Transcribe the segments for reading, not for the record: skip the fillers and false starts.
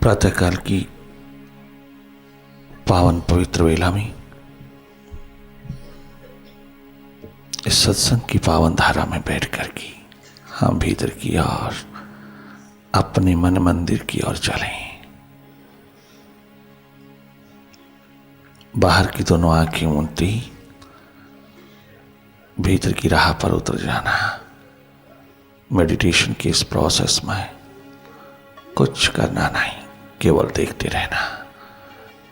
प्रातःकाल की पावन पवित्र वेला में इस सत्संग की पावन धारा में बैठ कर के हम भीतर की ओर अपने मन मंदिर की ओर चलें। बाहर की दोनों आंखें मूंदती भीतर की राह पर उतर जाना। मेडिटेशन के इस प्रोसेस में कुछ करना नहीं, केवल देखते रहना।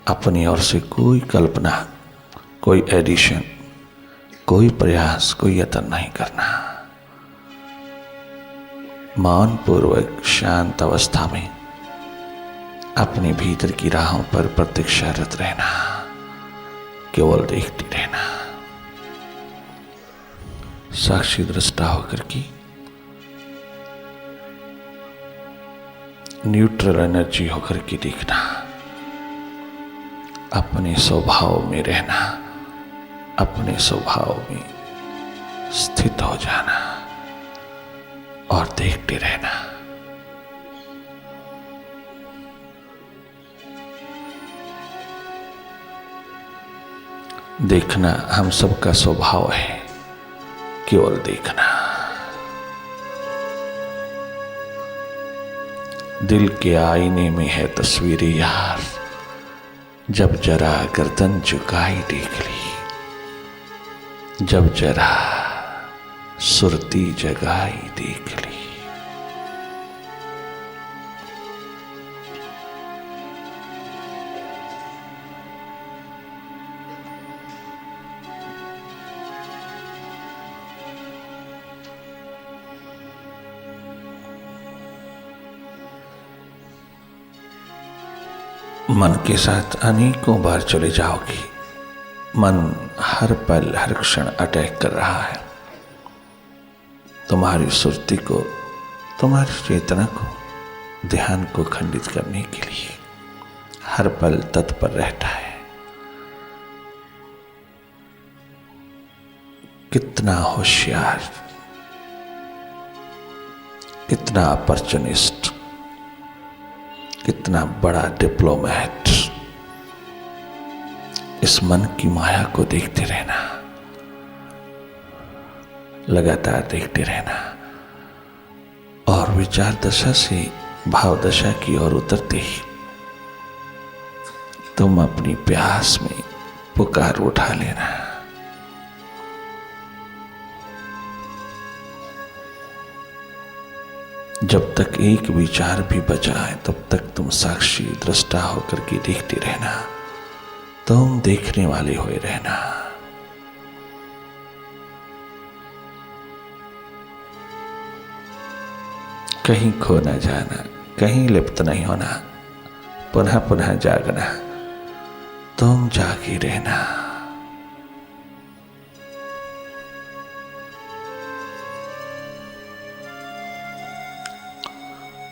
अपनी ओर से कोई कल्पना, कोई एडिशन, कोई प्रयास, कोई यत्न नहीं करना। मौन पूर्वक शांत अवस्था में अपने भीतर की राहों पर प्रतीक्षारत रहना, केवल देखते रहना। साक्षी दृष्टा होकर की न्यूट्रल एनर्जी होकर के देखना, अपने स्वभाव में रहना, अपने स्वभाव में स्थित हो जाना और देखते रहना। देखना हम सबका स्वभाव है, केवल देखना। दिल के आईने में है तस्वीरें यार, जब जरा गर्दन झुकाई देख ली, जब जरा सुरती जगाई देख ली। मन के साथ अनेकों बार चले जाओगे। मन हर पल हर क्षण अटैक कर रहा है तुम्हारी सुरती को, तुम्हारी चेतना को, ध्यान को खंडित करने के लिए हर पल तत्पर रहता है। कितना होशियार, कितना अपॉर्चुनिस्ट, कितना बड़ा डिप्लोमेट। इस मन की माया को देखते रहना, लगातार देखते रहना और विचार दशा से भाव दशा की ओर उतरते ही तुम अपनी प्यास में पुकार उठा लेना। जब तक एक विचार भी बचा है तब तक तुम साक्षी दृष्टा होकर के देखते रहना, तुम देखने वाले हुए रहना। कहीं खो न जाना, कहीं लिप्त नहीं होना, पुनः पुनः जागना, तुम जागे रहना।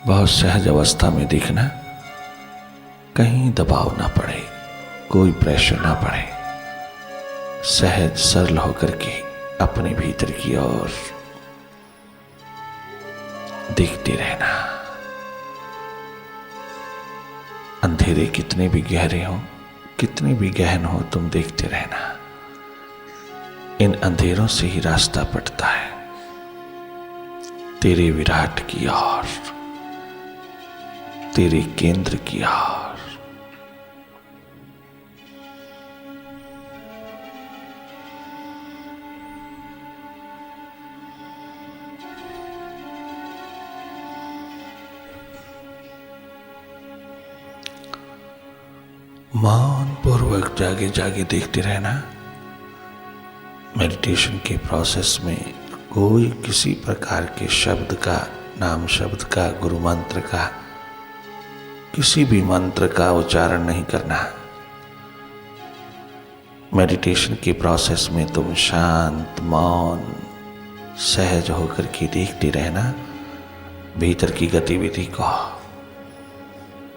बहुत सहज अवस्था में दिखना, कहीं दबाव ना पड़े, कोई प्रेशर ना पड़े। सहज सरल होकर के अपने भीतर की ओर देखते रहना। अंधेरे कितने भी गहरे हो, कितने भी गहन हो, तुम देखते रहना। इन अंधेरों से ही रास्ता पड़ता है तेरे विराट की ओर, तेरे केंद्र की ओर। मौन पूर्वक जागे जागे देखते रहना। मेडिटेशन के प्रोसेस में कोई किसी प्रकार के शब्द का, नाम शब्द का, गुरु मंत्र का, किसी भी मंत्र का उच्चारण नहीं करना। मेडिटेशन के प्रोसेस में तुम शांत, मौन, सहज होकर के देखते रहना भीतर की गतिविधि को।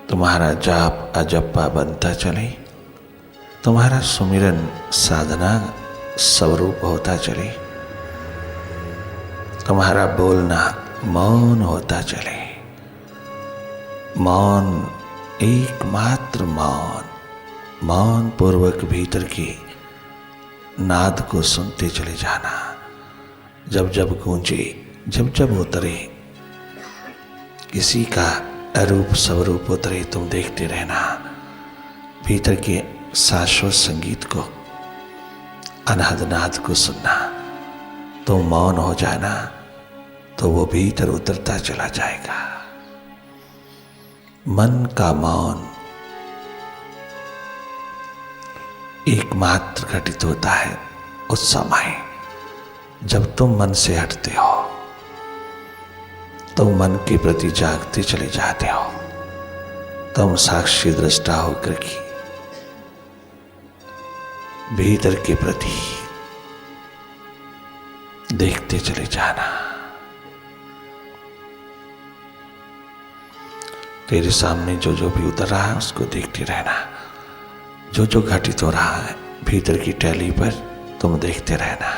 तुम्हारा जाप अजप्पा बनता चले, तुम्हारा सुमिरन साधना स्वरूप होता चले, तुम्हारा बोलना मौन होता चले। मौन एकमात्र मौन, मौन पूर्वक भीतर के नाद को सुनते चले जाना। जब जब गूंजे, जब जब उतरे, किसी का अरूप स्वरूप उतरे, तुम देखते रहना। भीतर के शाश्वत संगीत को, अनहद नाद को सुनना। तो मौन हो जाना तो वो भीतर उतरता चला जाएगा। मन का मौन एकमात्र घटित होता है उस समय जब तुम मन से हटते हो, तुम मन के प्रति जागते चले जाते हो, तुम साक्षी दृष्टा होकर की भीतर के प्रति देखते चले जाना। तेरे सामने जो जो भी उतर रहा है उसको देखते रहना। जो जो घटित हो रहा है भीतर की टैली पर तुम देखते रहना।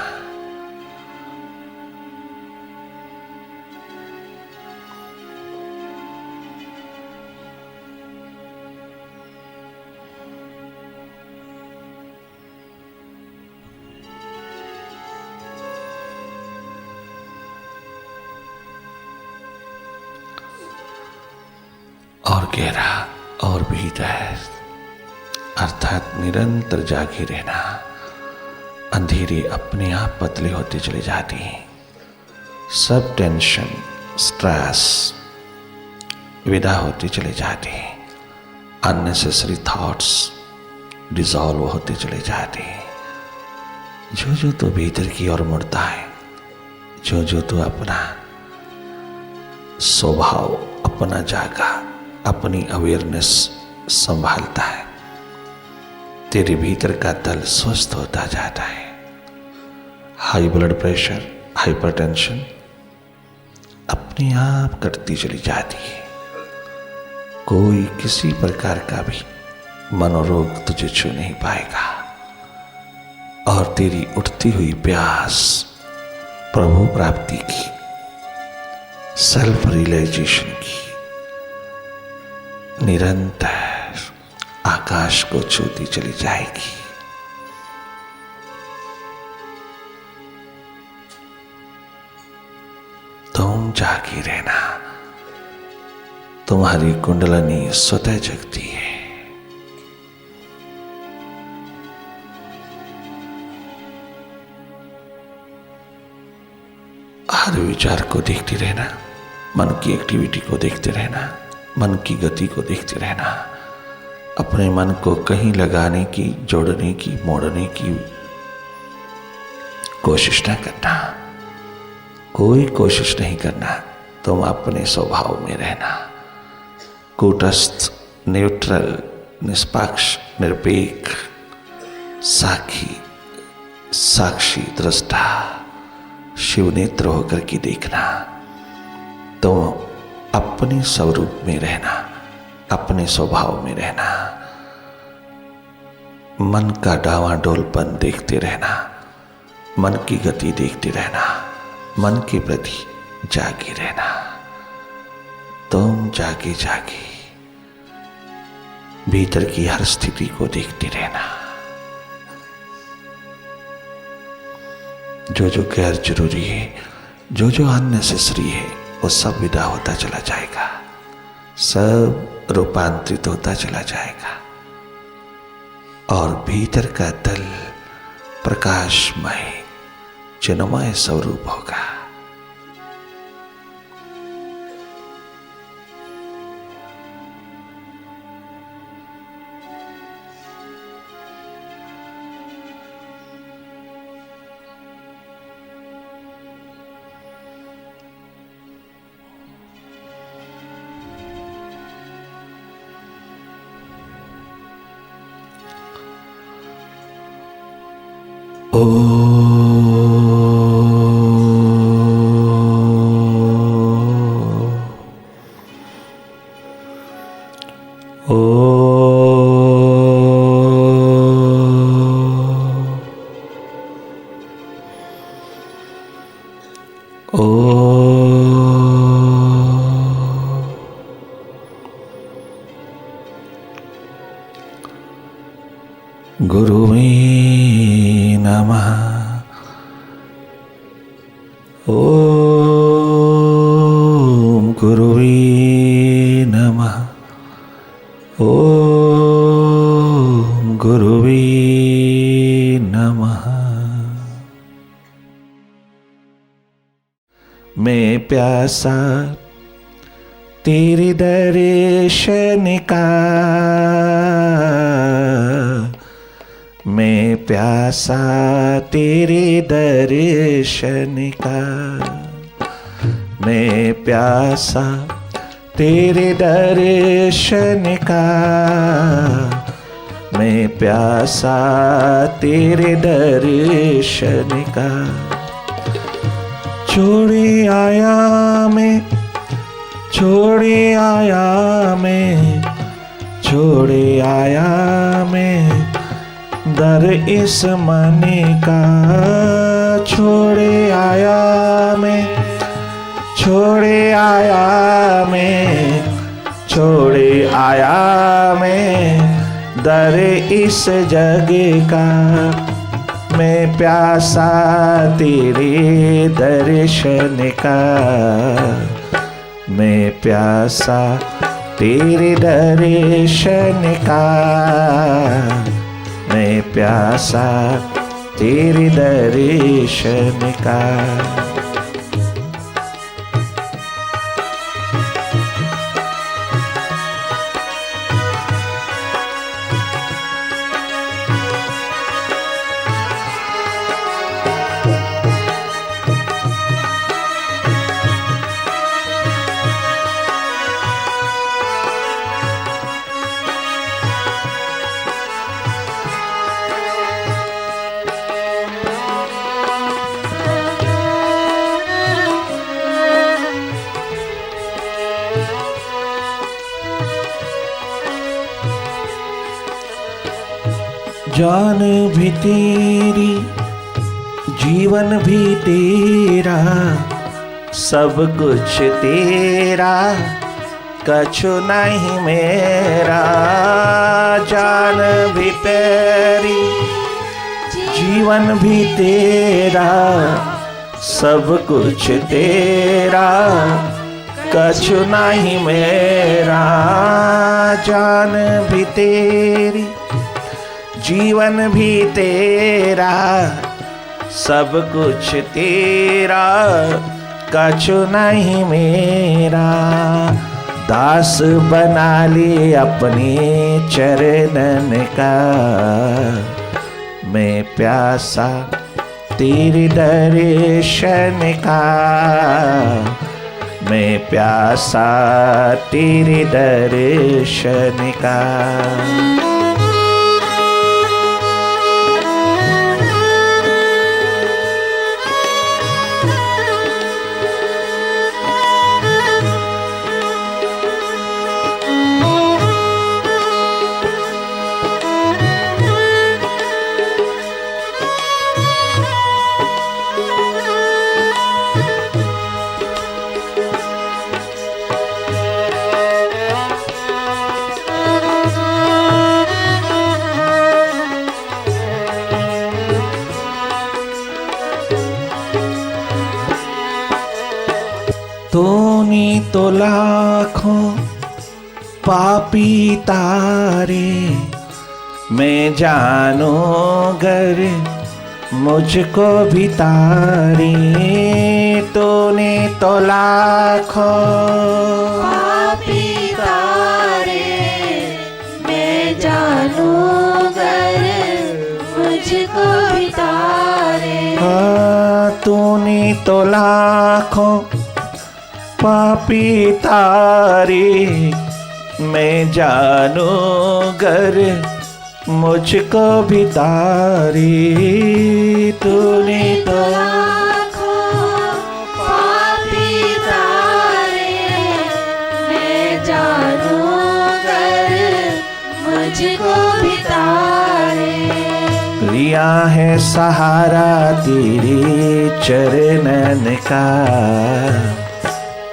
और गहरा और भीतर, अर्थात निरंतर जागे रहना। अंधेरे अपने आप पतले होते चले जाते हैं। सब टेंशन, स्ट्रेस विदा होते चले जाते हैं। अननेसेसरी थॉट्स डिसॉल्व होते चले जाते हैं। जो जो तो भीतर की ओर मुड़ता है, जो जो तो अपना स्वभाव, अपना जागा, अपनी अवेयरनेस संभालता है, तेरे भीतर का तल स्वस्थ होता जाता है। हाई ब्लड प्रेशर, हाइपरटेंशन अपने आप कटती चली जाती है। कोई किसी प्रकार का भी मनोरोग तुझे छू नहीं पाएगा। और तेरी उठती हुई प्यास प्रभु प्राप्ति की, सेल्फ रियलाइजेशन की, निरंतर आकाश को छूती चली जाएगी। तुम जागी रहना। तुम्हारी कुंडलनी स्वतः जगती है। हर विचार को देखते रहना, मन की एक्टिविटी को देखते रहना, मन की गति को देखते रहना। अपने मन को कहीं लगाने की, जोड़ने की, मोड़ने की कोशिश न करना। कोई कोशिश नहीं करना। तुम अपने स्वभाव में रहना। कूटस्थ, न्यूट्रल, निष्पक्ष, निरपेक्ष, साक्षी, साक्षी दृष्टा, शिव नेत्र होकर के देखना। तुम अपने स्वरूप में रहना, अपने स्वभाव में रहना। मन का डावाडोलपन देखते रहना, मन की गति देखते रहना, मन के प्रति जागे रहना। तुम जागे जागे भीतर की हर स्थिति को देखते रहना। जो जो गैर जरूरी है, जो जो अननेसेसरी है, वो सब विदा होता चला जाएगा। सब रूपांतरित होता चला जाएगा और भीतर का तल प्रकाशमय, चिन्मय स्वरूप होगा। ओ गुरुवे नमः। ओम गुरुवे नमः। मैं प्यासा तेरे दर्शन का, मैं प्यासा तेरे दर्शन का, मैं प्यासा तेरे दर्शन का, मैं प्यासा तेरे दर्शन का। छोड़े आया मैं, छोड़े आया मैं, छोड़े आया मैं दर इस मन का। छोड़े आया मैं, छोड़े आया मैं, छोड़े आया मैं दर इस जग का। मैं प्यासा तेरे दर्शन का, मैं प्यासा तेरे दर्शन का, मैं प्यासा तेरे दर्शन का। जान भी तेरी, जीवन भी तेरा, सब कुछ तेरा, कछु नहीं मेरा। जान भी तेरी, जीवन भी तेरा, सब कुछ तेरा, कछु नहीं मेरा। जान भी तेरी, जीवन भी तेरा, सब कुछ तेरा, कछु नहीं मेरा। दास बना ले अपने चरणन का, मैं प्यासा तेरे दर्शन का, मैं प्यासा तेरे दर्शन का। तूने तो लाखों पापी तारे, मैं जानू गर मुझको भी तारे। तूने तो लाखों पापी तारे, मैं जानू गर मुझको भी तारे। हाँ, तूने तो लाखों पापी तारे, मैं जानू गर मुझको भी तारे। तूने तो लाखों पापी तारे, मैं जानू गर मुझको भी तारे। लिया है सहारा तेरे चरणन का,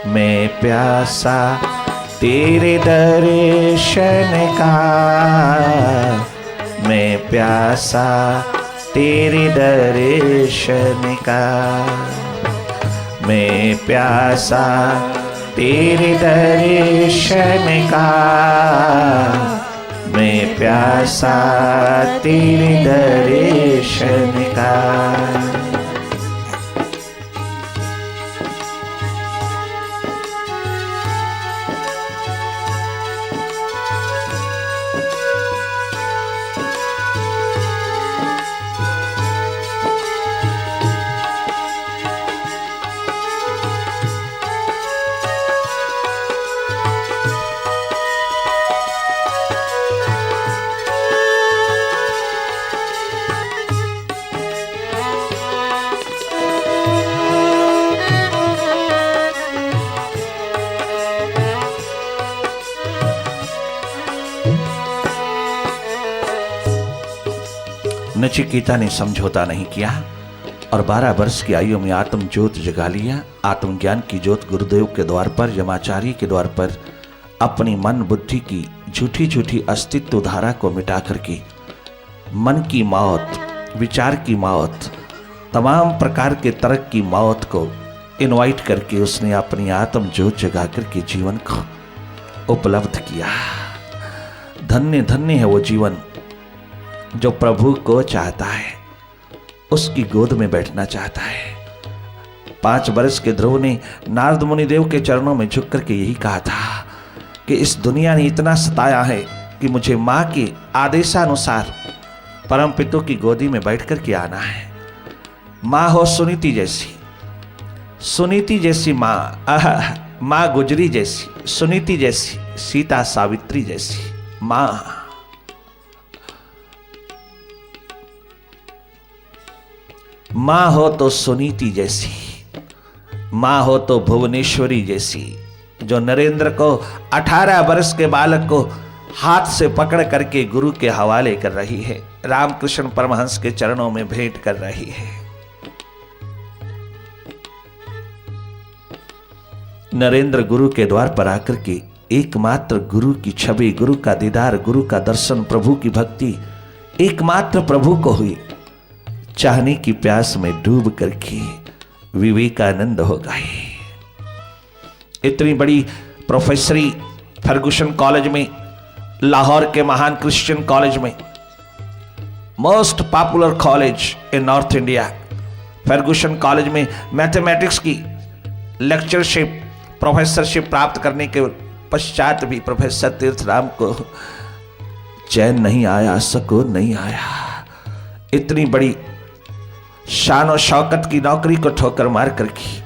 मैं प्यासा तेरे दर्शन का, मैं प्यासा तेरे दर्शन का, मैं प्यासा तेरे दर्शन का, मैं प्यासा तेरे दर्शन का। नचिकेता ने समझौता नहीं किया और 12 वर्ष की आयु में आत्म ज्योत जगा लिया। आत्मज्ञान की ज्योत गुरुदेव के द्वार पर, यमाचार्य के द्वार पर अपनी मन बुद्धि की झूठी झूठी अस्तित्व धारा को मिटा करके मन की मौत, विचार की मौत, तमाम प्रकार के तर्क की मौत को इनवाइट करके उसने अपनी आत्म ज्योत जगा करके जीवन को उपलब्ध किया। धन्य धन्य है वो जीवन जो प्रभु को चाहता है, उसकी गोद में बैठना चाहता है। 5 वर्ष के ध्रुव ने नारद मुनि देव के चरणों में झुक करके यही कहा था कि इस दुनिया ने इतना सताया है कि मुझे माँ के आदेशानुसार परम पिता की गोदी में बैठ कर के आना है। माँ हो सुनीति जैसी, सुनीति जैसी माँ, माँ गुजरी जैसी, सुनीति जैसी, सीता सावित्री जैसी माँ। माँ हो तो सुनीति जैसी, माँ हो तो भुवनेश्वरी जैसी, जो नरेंद्र को 18 वर्ष के बालक को हाथ से पकड़ करके गुरु के हवाले कर रही है, रामकृष्ण परमहंस के चरणों में भेंट कर रही है। नरेंद्र गुरु के द्वार पर आकर के एकमात्र गुरु की छवि, गुरु का दीदार, गुरु का दर्शन, प्रभु की भक्ति एकमात्र प्रभु को हुई। चाहने की प्यास में डूब करके विवेकानंद हो गए। इतनी बड़ी प्रोफेसरी फर्गुसन कॉलेज में, लाहौर के महान क्रिश्चियन कॉलेज में, most popular college in north India, Ferguson college में मैथमेटिक्स की लेक्चरशिप, प्रोफेसरशिप प्राप्त करने के पश्चात भी प्रोफेसर तीर्थराम को चैन नहीं आया, सुकून नहीं आया। इतनी बड़ी शान और शौकत की नौकरी को ठोकर मार करके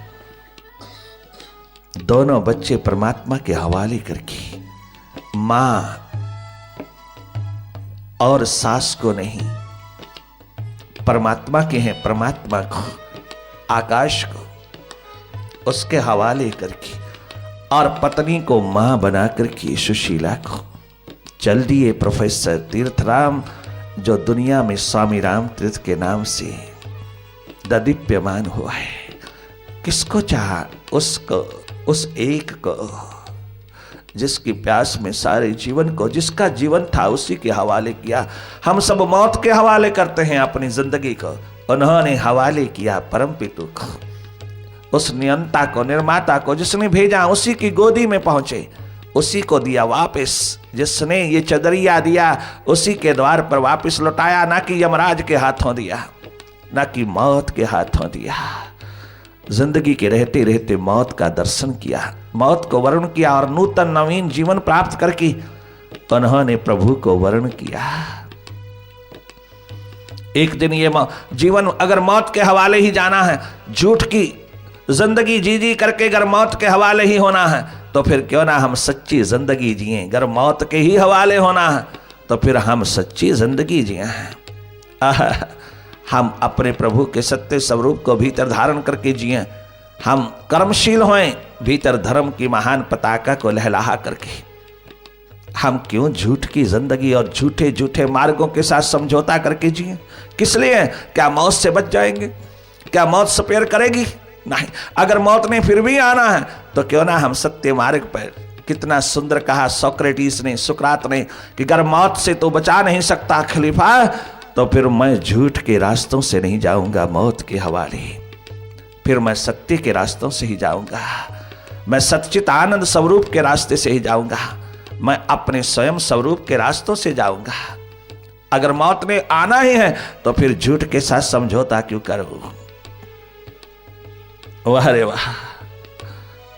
दोनों बच्चे परमात्मा के हवाले करके, मां और सास को नहीं, परमात्मा के हैं, परमात्मा को, आकाश को उसके हवाले करके, और पत्नी को मां बना करके सुशीला को चल दिए प्रोफेसर तीर्थराम, जो दुनिया में स्वामी राम तीर्थ के नाम से दीप्यमान हुआ है। किसको चाहा? उसको, उस एक को जिसकी प्यास में सारे जीवन को, जिसका जीवन था उसी के हवाले किया। हम सब मौत के हवाले करते हैं अपनी जिंदगी को, उन्होंने हवाले किया परम पिता को, उस नियंता को, निर्माता को, जिसने भेजा उसी की गोदी में पहुंचे, उसी को दिया वापस, जिसने ये चदरिया दिया उसी के द्वार पर वापस लौटाया, ना कि यमराज के हाथों दिया, ना कि मौत के हाथों दिया। जिंदगी के रहते रहते मौत का दर्शन किया, मौत को वर्ण किया और नूतन नवीन जीवन प्राप्त करके उन्होंने प्रभु को वर्ण किया। एक दिन ये जीवन अगर मौत के हवाले ही जाना है, झूठ की जिंदगी जी जी करके अगर मौत के हवाले ही होना है, तो फिर क्यों ना हम सच्ची जिंदगी जिए। अगर मौत के ही हवाले होना है तो फिर हम सच्ची जिंदगी जिए हैं। हम अपने प्रभु के सत्य स्वरूप को भीतर धारण करके जिए, हम कर्मशील होएं, भीतर धर्म की महान पताका को लहलहा करके। हम क्यों झूठ की जिंदगी और झूठे झूठे मार्गों के साथ समझौता करके जिए? किस लिए? क्या मौत से बच जाएंगे? क्या मौत स्पेयर करेगी? नहीं। अगर मौत ने फिर भी आना है तो क्यों ना हम सत्य मार्ग पर, कितना सुंदर कहा सोक्रेटिस ने, सुकरात ने, कि अगर मौत से तो बचा नहीं सकता खलीफा, तो फिर मैं झूठ के रास्तों से नहीं जाऊंगा मौत के हवाले, फिर मैं सत्य के रास्तों से ही जाऊंगा। मैं सच्चित आनंद स्वरूप के रास्ते से ही जाऊंगा, मैं अपने स्वयं स्वरूप के रास्तों से जाऊंगा। अगर मौत ने आना ही है तो फिर झूठ के साथ समझौता क्यों करूं? वाह रे वाह,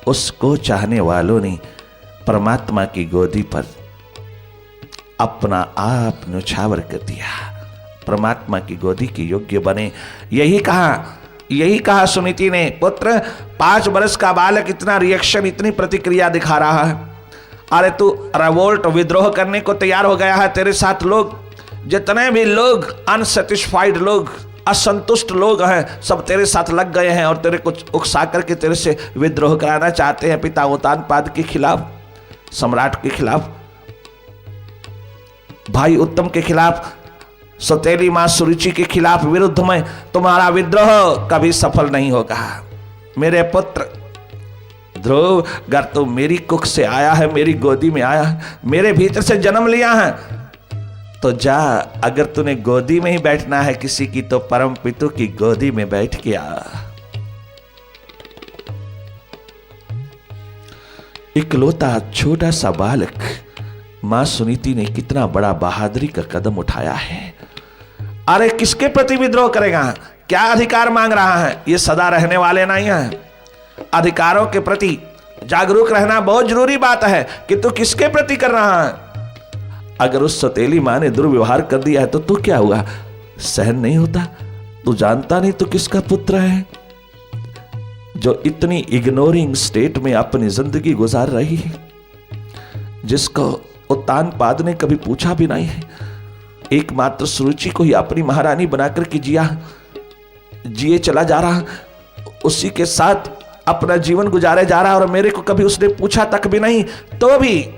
उसको चाहने वालों ने परमात्मा की गोदी पर अपना आप न्यौछावर कर दिया, परमात्मा की गोदी के योग्य बने। यही कहा सुनीति ने, पुत्र 5 वर्ष का बालक इतना रिएक्शन, इतनी प्रतिक्रिया दिखा रहा है, अरे तू रिवोल्ट विद्रोह करने को तैयार हो गया है। तेरे साथ लोग, जितने भी लोग अनसेटिस्फाइड लोग, असंतुष्ट लोग हैं, सब तेरे साथ लग गए हैं और तेरे को उकसा करके तेरे से विद्रोह कराना चाहते हैं, पिता उत्तानपाद के खिलाफ, सम्राट के खिलाफ, भाई उत्तम के खिलाफ, सौतेली मां सुरुचि के खिलाफ विरुद्ध में तुम्हारा विद्रोह कभी सफल नहीं होगा। मेरे पुत्र ध्रुव, अगर तू मेरी कुख से आया है, मेरी गोदी में आया है, मेरे भीतर से जन्म लिया है, तो जा, अगर तूने गोदी में ही बैठना है किसी की, तो परम पितु की गोदी में बैठ के आ। इकलौता छोटा सा बालक, मां सुनीति ने कितना बड़ा बहादुरी का कदम उठाया है। अरे किसके प्रति विद्रोह करेगा? क्या अधिकार मांग रहा है? ये सदा रहने वाले नहीं हैं। अधिकारों के प्रति जागरूक रहना बहुत जरूरी बात है कि तू किसके प्रति कर रहा है। अगर उस सौतेली मां ने दुर्व्यवहार कर दिया है तो तू क्या हुआ? सहन नहीं होता? तू जानता नहीं तू किसका पुत्र है, जो इतनी इग्नोरिंग स्टेट में अपनी जिंदगी गुजार रही है, जिसको उत्तानपाद ने कभी पूछा भी नहीं है। एकमात्र सुरुचि को ही अपनी महारानी बनाकर के जिए चला जा रहा, उसी के साथ अपना जीवन गुजारे जा रहा, और मेरे को कभी उसने पूछा तक भी नहीं, तो भी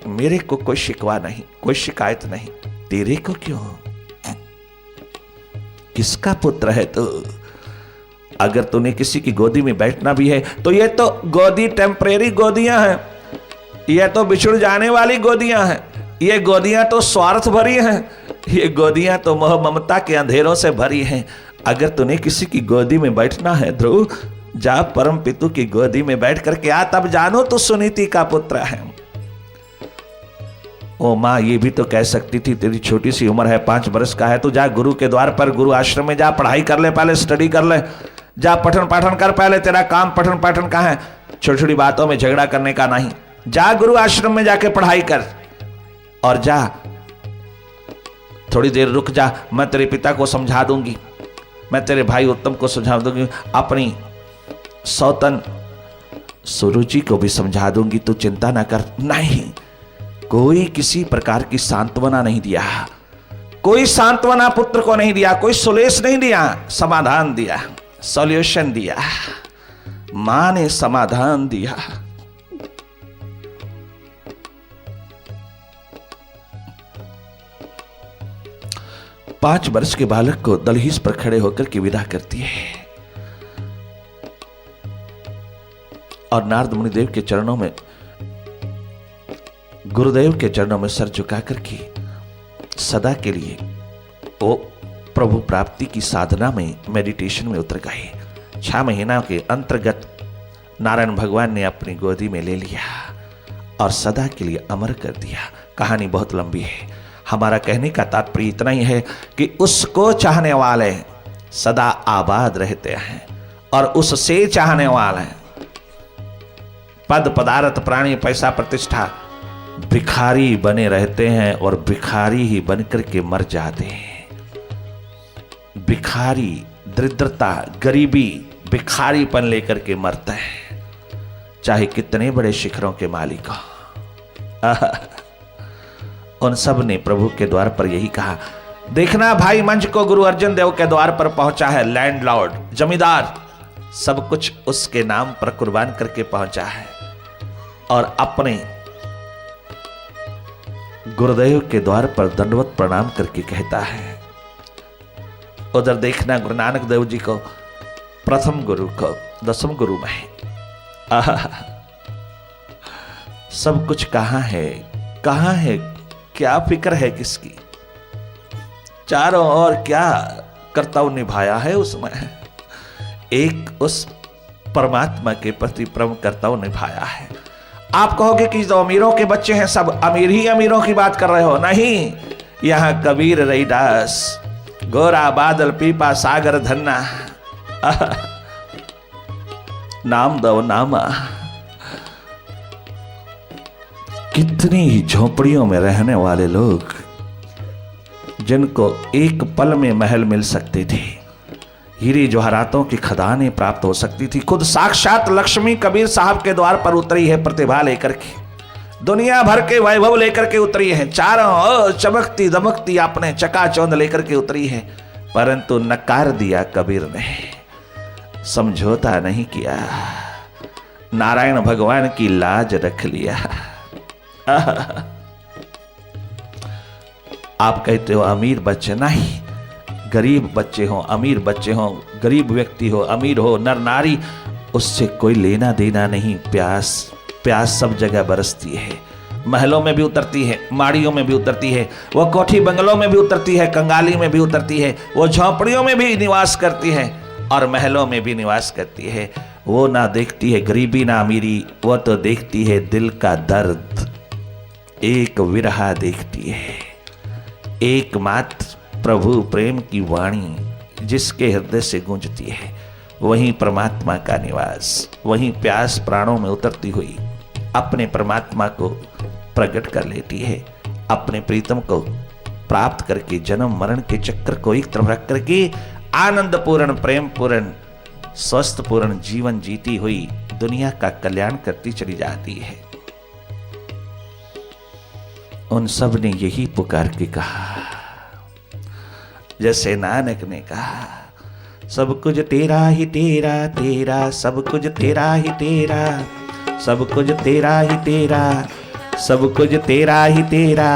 मेरे को कोई शिकवा नहीं, कोई शिकायत नहीं। तेरे को क्यों? किसका पुत्र है तू? अगर तूने किसी की गोदी में बैठना भी है तो ये तो गोदी टेम्परेरी गोदियां हैं, ये तो बिछुड़ जाने वाली गोदियां हैं, ये गोदियां तो स्वार्थ भरी हैं, ये गोदियां तो मोह ममता के अंधेरों से भरी हैं। अगर तूने किसी की गोदी में बैठना है ध्रुव, जा परम पितु की गोदी में बैठ करके आ, तब जानो तो सुनीति का पुत्र है। ओ माँ, ये भी तो कह सकती थी तेरी छोटी सी उम्र है, 5 वर्ष का है, तू जा गुरु के द्वार पर, गुरु आश्रम में जा, पढ़ाई कर ले, पहले स्टडी कर ले, जा पठन पाठन कर, पहले तेरा काम पठन पाठन का है, छोटी छोटी बातों में झगड़ा करने का नहीं। जा गुरु आश्रम में जाके पढ़ाई कर, और जा थोड़ी देर रुक जा, मैं तेरे पिता को समझा दूंगी, मैं तेरे भाई उत्तम को समझा दूंगी, अपनी सौतन सुरुचि को भी समझा दूंगी, तू चिंता ना कर। नहीं, कोई किसी प्रकार की सांत्वना नहीं दिया, कोई सांत्वना पुत्र को नहीं दिया, कोई सुलेश नहीं दिया, समाधान दिया, सॉल्यूशन दिया, मां ने समाधान दिया। पांच वर्ष के बालक को दलहीस पर खड़े होकर के विदा करती है और नारद मुनिदेव के चरणों में, गुरुदेव के चरणों में सर झुका करके सदा के लिए वो प्रभु प्राप्ति की साधना में, मेडिटेशन में उतर गए। 6 महीना के अंतर्गत नारायण भगवान ने अपनी गोदी में ले लिया और सदा के लिए अमर कर दिया। कहानी बहुत लंबी है, हमारा कहने का तात्पर्य इतना ही है कि उसको चाहने वाले सदा आबाद रहते हैं और उससे चाहने वाले पद पदार्थ प्राणी पैसा प्रतिष्ठा भिखारी बने रहते हैं और भिखारी ही बनकर के मर जाते हैं। भिखारी, दरिद्रता, गरीबी, भिखारीपन लेकर के मरता है, चाहे कितने बड़े शिखरों के मालिक हो। उन सब ने प्रभु के द्वार पर यही कहा। देखना भाई मंच को गुरु अर्जन देव के द्वार पर पहुंचा है लैंडलॉर्ड, जमींदार, सब कुछ उसके नाम पर कुर्बान करके पहुंचा है और अपने गुरुदेव के द्वार पर दंडवत प्रणाम करके कहता है। उधर देखना गुरु नानक देव जी को, प्रथम गुरु को, 10वें गुरु में सब कुछ कहां है, कहां है, क्या फिक्र है किसकी, चारों ओर क्या कर्तव्य निभाया है उसमें। एक उस परमात्मा के प्रति परम कर्तव्य निभाया है। आप कहोगे कि जो अमीरों के बच्चे हैं सब अमीर ही अमीरों की बात कर रहे हो, नहीं। यहां कबीर रैदास, गोरा बादल पीपा सागर धन्ना, नाम दो नामा, कितनी ही झोपड़ियों में रहने वाले लोग जिनको एक पल में महल मिल सकते थे, हीरे जवाहरातों की खदानें प्राप्त हो सकती थी। खुद साक्षात लक्ष्मी कबीर साहब के द्वार पर उतरी है प्रतिभा लेकर के, दुनिया भर के वैभव लेकर के उतरी है, चारों ओर चमकती दमकती अपने चकाचौंध लेकर के उतरी है, परंतु नकार दिया कबीर ने, समझौता नहीं किया, नारायण भगवान की लाज रख लिया। आप कहते हो अमीर बच्चे, नहीं, गरीब बच्चे हो, अमीर बच्चे हो, गरीब व्यक्ति हो, अमीर हो, नर नारी, उससे कोई लेना देना नहीं। प्यास सब जगह बरसती है, महलों में भी उतरती है, माड़ियों में भी उतरती है, वो कोठी बंगलों में भी उतरती है, कंगाली में भी उतरती है, वो झोंपड़ियों में भी निवास करती है और महलों में भी निवास करती है। वो ना देखती है गरीबी ना अमीरी, वो तो देखती है दिल का दर्द, एक विरहा देखती है, एकमात्र प्रभु प्रेम की वाणी जिसके हृदय से गूंजती है, वहीं परमात्मा का निवास, वहीं प्यास प्राणों में उतरती हुई अपने परमात्मा को प्रकट कर लेती है। अपने प्रीतम को प्राप्त करके जन्म मरण के चक्र को एक तरफ रख करके आनंद पूर्ण, प्रेम पूर्ण, स्वस्थ पूर्ण जीवन जीती हुई दुनिया का कल्याण करती चली जाती है। उन सब ने यही पुकार के कहा, जैसे नानक ने कहा, सब कुछ तेरा ही तेरा, तेरा सब कुछ तेरा ही तेरा, सब कुछ तेरा ही तेरा, सब कुछ तेरा ही तेरा,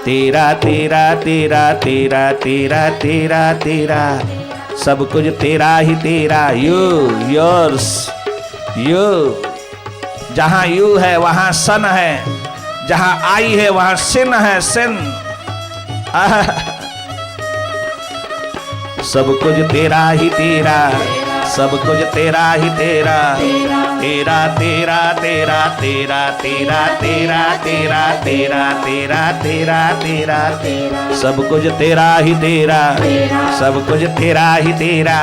तेरा तेरा तेरा तेरा तेरा तेरा तेरा, सब कुछ तेरा ही तेरा, यू योर्स यू। जहां यू है वहां सन है, जहां आई है वहां सिन है, सिन। सब कुछ तेरा ही तेरा, सब कुछ तेरा ही तेरा, तेरा तेरा तेरा तेरा तेरा तेरा तेरा तेरा तेरा तेरा तेरा, सब कुछ तेरा ही तेरा, सब कुछ तेरा ही तेरा,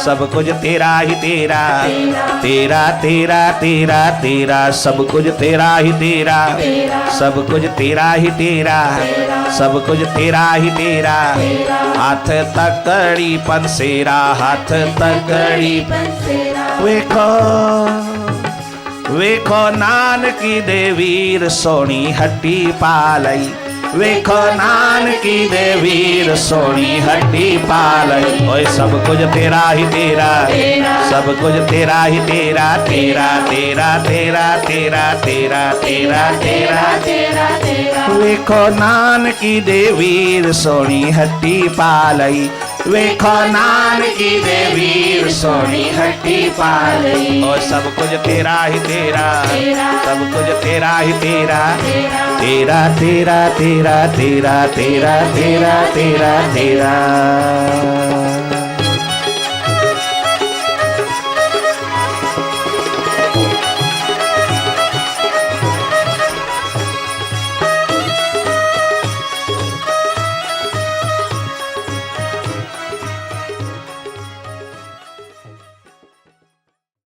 सब कुछ तेरा ही तेरा, तेरा तेरा तेरा तेरा, सब कुछ तेरा ही तेरा, सब कुछ तेरा ही तेरा, सब कुछ तेरा ही तेरा। हाथ तकड़ी पंसेरा, हाथ तकड़ी वेखो वेखो नानकी देवीर सोनी हट्टी पालई, वेखो नानकी देवीर सोनी हट्टी पालई। ओए सब कुछ तेरा ही तेरा, सब कुछ तेरा ही तेरा, तेरा तेरा तेरा तेरा तेरा तेरा तेरा तेरा। वेखो नानकी देवीर सोनी हट्टी पालई, वेखो नानकी देवीर सोनी हट्टी पालई। और सब कुछ तेरा ही तेरा, सब कुछ तेरा ही तेरा, तेरा तेरा तेरा तेरा तेरा तेरा तेरा तेरा।